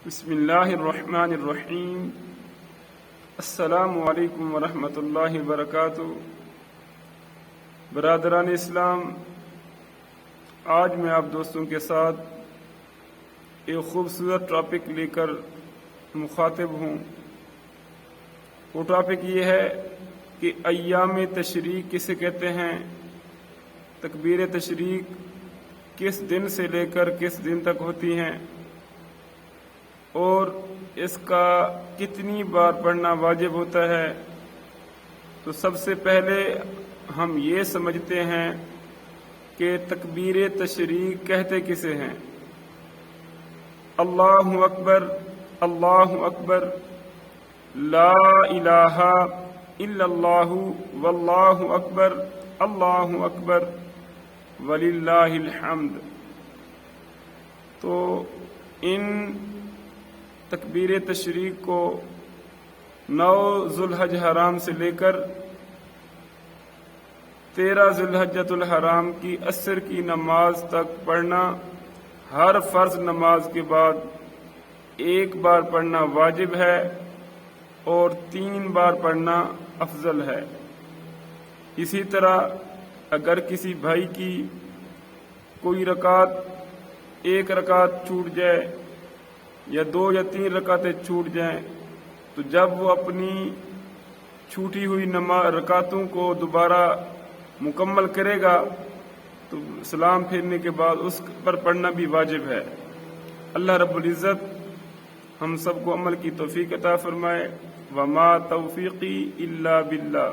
بسم اللہ الرحمن الرحیم۔ السلام علیکم ورحمۃ اللہ وبرکاتہ۔ برادران اسلام، آج میں آپ دوستوں کے ساتھ ایک خوبصورت ٹاپک لے کر مخاطب ہوں۔ وہ ٹاپک یہ ہے کہ ایام تشریق کسے کہتے ہیں، تکبیر تشریق کس دن سے لے کر کس دن تک ہوتی ہیں، اور اس کا کتنی بار پڑھنا واجب ہوتا ہے۔ تو سب سے پہلے ہم یہ سمجھتے ہیں کہ تکبیر تشریق کہتے کسے ہیں۔ اللہ اکبر، اللہ اکبر، لا الہ الا اللہ، واللہ اکبر، اللہ اکبر، وللہ الحمد۔ تو ان تکبیر تشریق کو 9 ذو الحج حرام سے لے کر 13 ذو الحجۃ الحرام کی عصر کی نماز تک پڑھنا، ہر فرض نماز کے بعد ایک بار پڑھنا واجب ہے اور 3 بار پڑھنا افضل ہے۔ اسی طرح اگر کسی بھائی کی کوئی رکعت، ایک رکعت چھوٹ جائے یا 2 یا 3 رکعتیں چھوٹ جائیں، تو جب وہ اپنی چھوٹی ہوئی رکعتوں کو دوبارہ مکمل کرے گا تو سلام پھیرنے کے بعد اس پر پڑھنا بھی واجب ہے۔ اللہ رب العزت ہم سب کو عمل کی توفیق عطا فرمائے۔ وما توفیقی الا باللہ۔